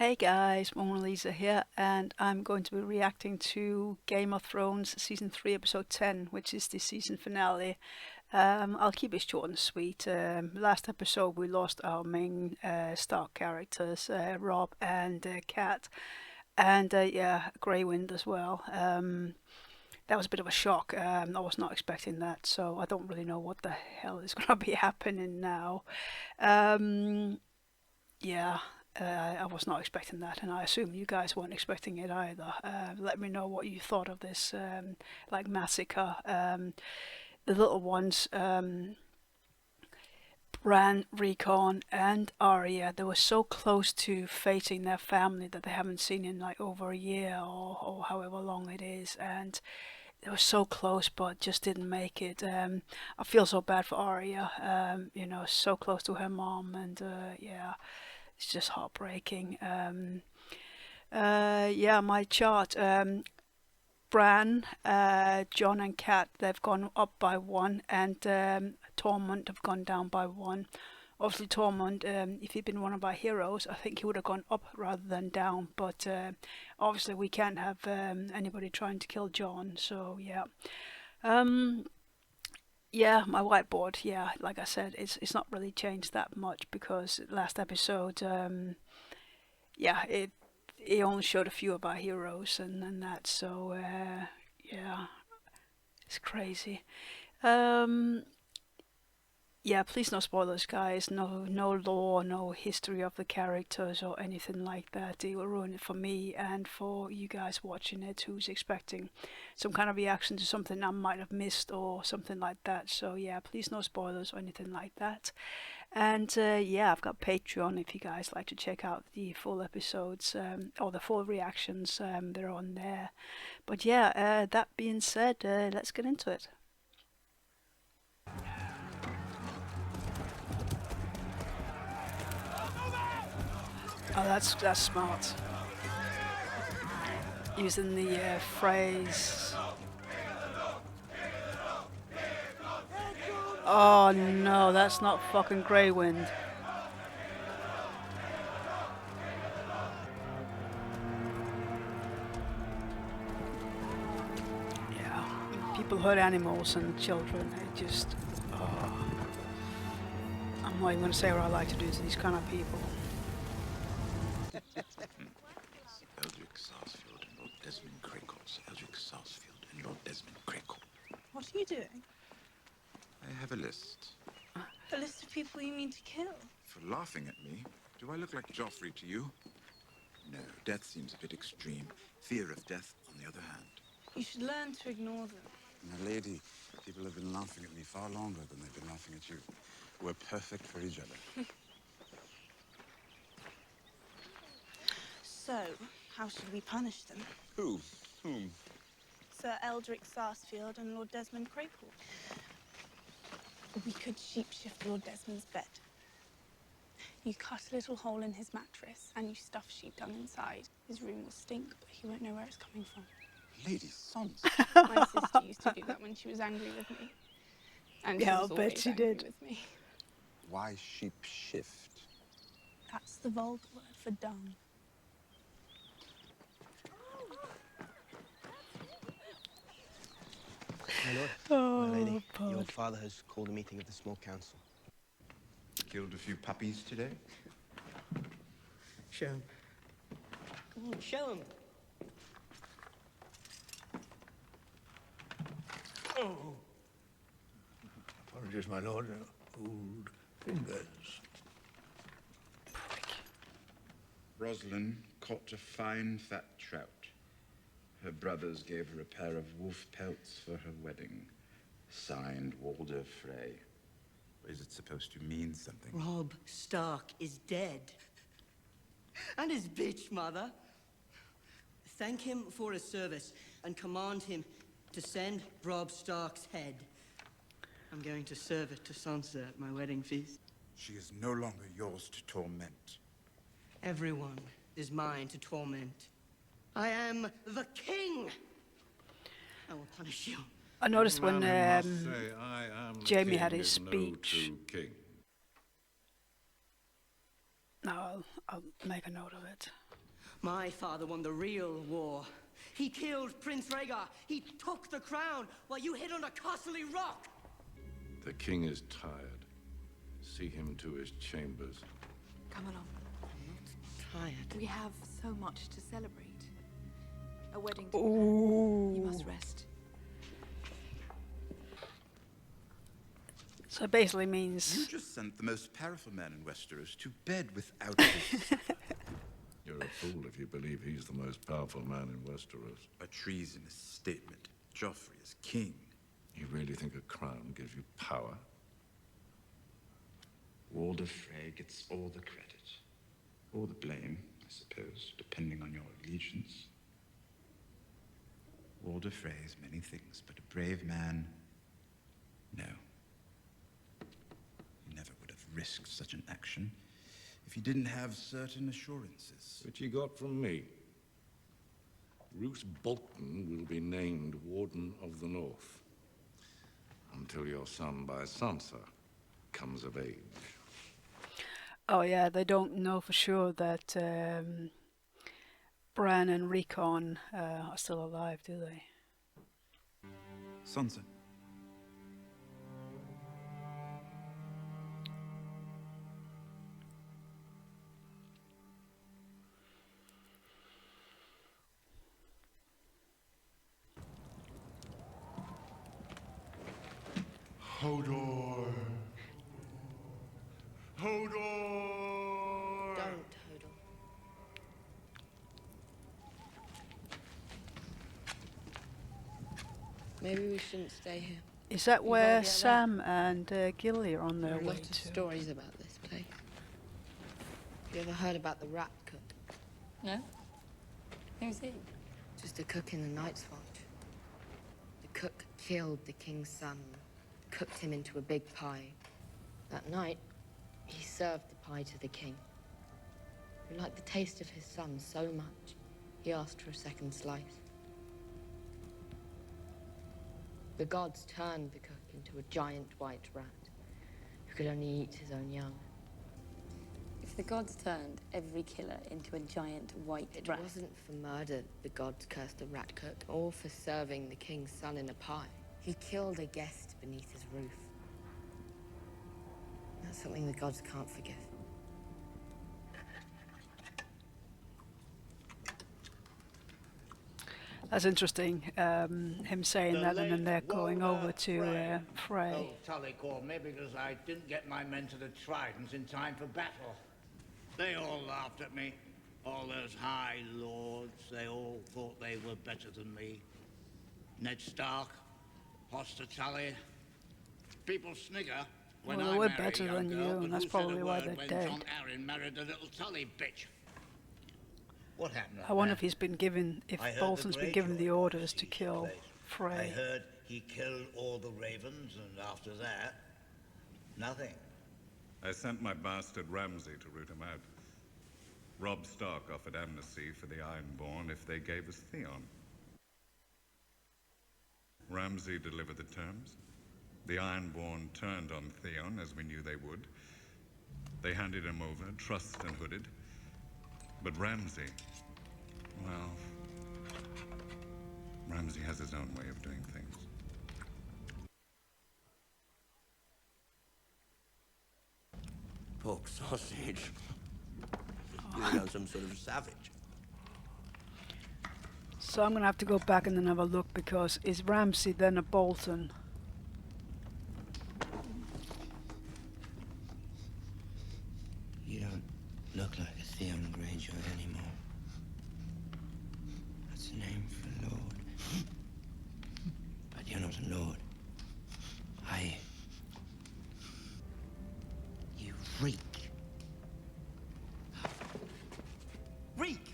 Hey guys, Mona Lisa here, and I'm going to be reacting to Game of Thrones Season 3, Episode 10, which is the season finale. I'll keep it short and sweet. Last episode we lost our main Stark characters, Rob and Kat, and yeah, Grey Wind as well. That was a bit of a shock. I was not expecting that, so I don't really know what the hell is going to be happening now. Um, yeah, I was not expecting that, and I assume you guys weren't expecting it either. Let me know what you thought of this, like massacre. The little ones, Bran, Recon, and Arya, they were so close to facing their family that they haven't seen in like over a year or however long it is, and they were so close but just didn't make it. I feel so bad for Arya, so close to her mom, and yeah, it's just heartbreaking. Yeah, my chart. Bran, Jon, and Kat, they've gone up by one, and Tormund have gone down by one. Obviously, Tormund, if he'd been one of our heroes, I think he would have gone up rather than down. But obviously, we can't have anybody trying to kill Jon. So yeah. Um, yeah, my whiteboard. Yeah, like I said, it's not really changed that much because last episode, yeah, it only showed a few of our heroes and that. So yeah, it's crazy. Um, yeah, please no spoilers, guys. No lore, no history of the characters or anything like that. It will ruin it for me and for you guys watching it who's expecting some kind of reaction to something I might have missed or something like that. So yeah, please no spoilers or anything like that. And yeah, I've got Patreon if you guys like to check out the full episodes or the full reactions. They're on there. But yeah, that being said, let's get into it. Oh, that's smart. Using the phrase. Oh no, that's not fucking Grey Wind. Yeah, people hurt animals and children. It just. Oh. I'm not even going to say what I like to do to these kind of people. Eldrick Sarsfield and Lord Desmond Craycourt. Eldrick Sarsfield and Lord Desmond Craycourt. What are you doing? I have a list. A list of people you mean to kill? For laughing at me, do I look like Joffrey to you? No, death seems a bit extreme. Fear of death, on the other hand. You should learn to ignore them. Now, lady, people have been laughing at me far longer than they've been laughing at you. We're perfect for each other. So, how should we punish them? Who? Whom? Sir Eldrick Sarsfield and Lord Desmond Craycourt. We could sheep-shift Lord Desmond's bed. You cut a little hole in his mattress and you stuff sheep dung inside. His room will stink, but he won't know where it's coming from. Lady Sansa. My sister used to do that when she was angry with me. And Yeah, she I'll was bet always she angry did. with me. Why sheep shift? That's the vulgar word for dung. My lord, Oh, my lady, your God. father has called a meeting of the small council. Killed a few puppies today? Show him. Come on, show him. Oh. Apologies, my lord. Old fingers. Roslyn caught a fine fat trout. Her brothers gave her a pair of wolf pelts for her wedding. Signed, Walder Frey. Is it supposed to mean something? Robb Stark is dead. And his bitch mother. Thank him for his service and command him to send Robb Stark's head. I'm going to serve it to Sansa at my wedding feast. She is no longer yours to torment. Everyone is mine to torment. I am the king. I will punish you. I noticed when Man who must say, "I am the Jaime king," had his is no speech. true king. No, I'll make a note of it. My father won the real war. He killed Prince Rhaegar. He took the crown while you hid under Castle Rock. The king is tired. See him to his chambers. Come along. Tired. We have so much to celebrate. A wedding to Ooh. You must rest. So it basically You means just sent the most powerful man in Westeros to bed without this. You're a fool if you believe he's the most powerful man in Westeros. A treasonous statement. Joffrey is king. You really think a crown gives you power? Walder Frey gets all the credit. Or the blame, I suppose, depending on your allegiance. Walder Frey is many things, but a brave man, no. He never would have risked such an action if he didn't have certain assurances. Which he got from me. Roose Bolton will be named Warden of the North. Until your son by Sansa comes of age. oh yeah, they don't know for sure that Bran and Rickon are still alive, do they? Sansa. Hodor! Hodor! Don't, Hodor. Maybe we shouldn't stay here. Is that You've where already had Sam and Gilly are on There their are way lots of to? stories about this place. You ever heard about the rat cook? No? Who's he? Just a cook in the Night's Watch. The cook killed the king's son, cooked him into a big pie. That night, he served the pie to the king, who liked the taste of his son so much, he asked for a second slice. The gods turned the cook into a giant white rat, who could only eat his own young. If the gods turned every killer into a giant white It rat. wasn't for murder the gods cursed the rat cook, or for serving the king's son in a pie. He killed a guest beneath his roof. That's something the gods can't forgive. That's interesting, him saying that and then they're going over to Frey. Oh, Tully called me because I didn't get my men to the Tridents in time for battle. They all laughed at me. All those high lords, they all thought they were better than me. Ned Stark, Hoster Tully. People snigger when Well, I they were marry better a young than girl, you, but and that's who said a probably why word they're when dead. Jon Arryn married the little Tully bitch? What happened? I wonder if he's been given, if I heard Bolton's the been given the Greyjoy orders to siege kill place. I Frey. heard he killed all the ravens, and after that, nothing. I sent my bastard Ramsay to root him out. Robb Stark offered amnesty for the Ironborn if they gave us Theon. Ramsay delivered the terms. The Ironborn turned on Theon, as we knew they would. They handed him over, trussed and hooded. But Ramsay, well, Ramsay has his own way of doing things. Pork sausage. You know, some sort of savage. So I'm going to have to go back and then have a look, because is Ramsay then a Bolton? You don't look like a Theon Greyjoy anymore. That's a name for a lord. But you're not a lord. You reek. Reek!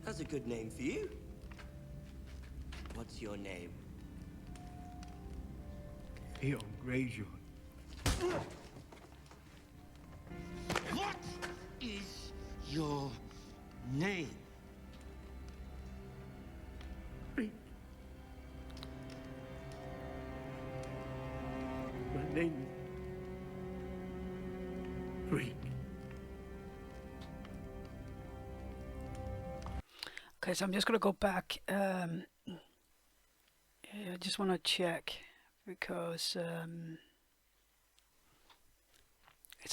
That's a good name for you. What's your name? Theon Greyjoy. What is your name? My name is Reek. Okay, so I'm just gonna go back. Yeah, I just want to check because so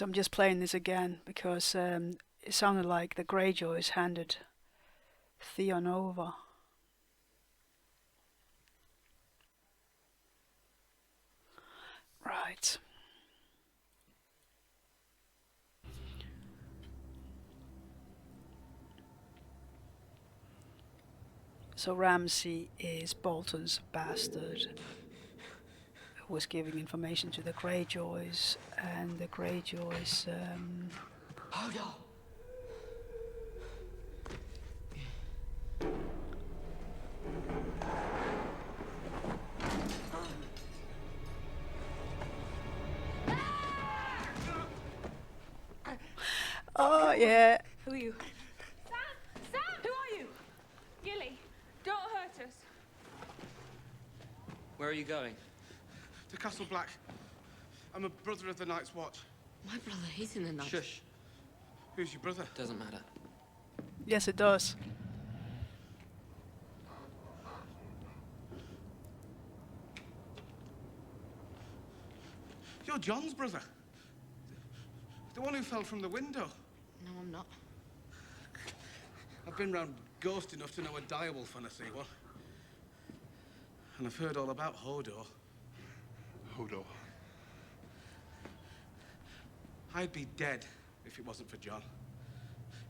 I'm just playing this again because it sounded like the Greyjoys handed Theon over. Right. So Ramsay is Bolton's bastard who was giving information to the Greyjoys, and the Greyjoys... Hold on! Oh, yeah. Who are you? Sam! Who are you? Gilly, don't hurt us. Where are you going? To Castle Black. I'm a brother of the Night's Watch. My brother, he's in the night. Shush. Who's your brother? Doesn't matter. Yes, it does. You're Jon's brother. The one who fell from the window. No, I'm not. I've been round ghost enough to know a direwolf when I see one. And I've heard all about Hodor. Hodor. I'd be dead if it wasn't for Jon.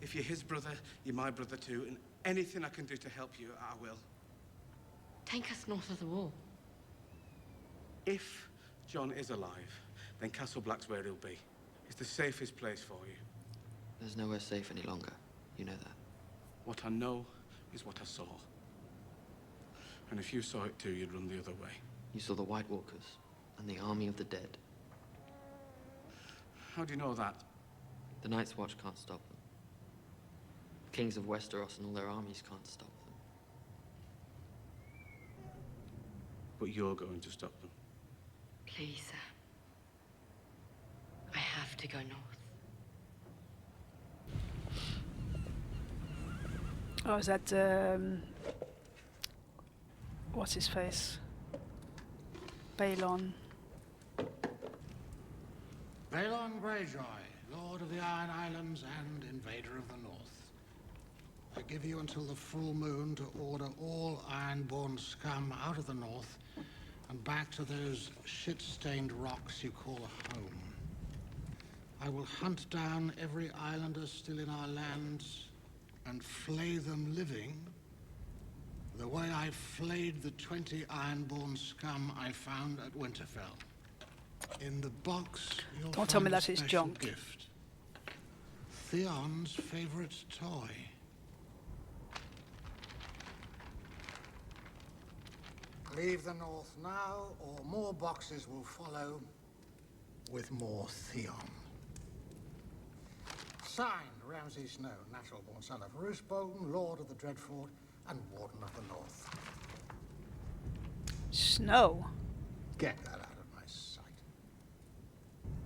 If you're his brother, you're my brother too, and anything I can do to help you, I will. Take us north of the wall. If Jon is alive, then Castle Black's where he'll be. It's the safest place for you. There's nowhere safe any longer. You know that. What I know is what I saw. And if you saw it too, you'd run the other way. You saw the White Walkers and the army of the dead. How do you know that? The Night's Watch can't stop them. The kings of Westeros and all their armies can't stop them. But you're going to stop them. Please, sir. I have to go north. Oh, is that what's his face? Balon. Balon Greyjoy, Lord of the Iron Islands and Invader of the North. I give you until the full moon to order all Ironborn scum out of the North and back to those shit-stained rocks you call home. I will hunt down every islander still in our lands and flay them living the way I flayed the 20 Ironborn scum I found at Winterfell. In the box, you'll Don't tell me find a that's his special junk. gift. Theon's favorite toy. Leave the North now, or more boxes will follow with more Theon. Signed, Ramsay Snow, natural-born son of Roose Bolton, Lord of the Dreadfort, and Warden of the North. Snow. Get that out of my sight.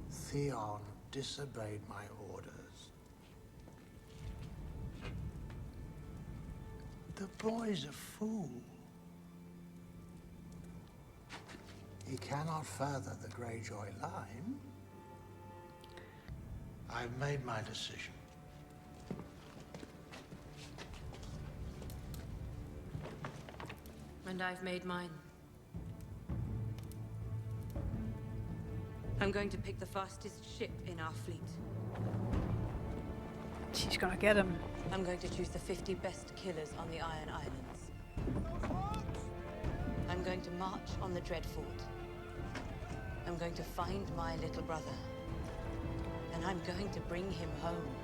Theon disobeyed my orders. The boy's a fool. He cannot further the Greyjoy line. I've made my decision. And I've made mine. I'm going to pick the fastest ship in our fleet. She's gonna get him. I'm going to choose the 50 best killers on the Iron Islands. I'm going to march on the Dreadfort. I'm going to find my little brother. And I'm going to bring him home.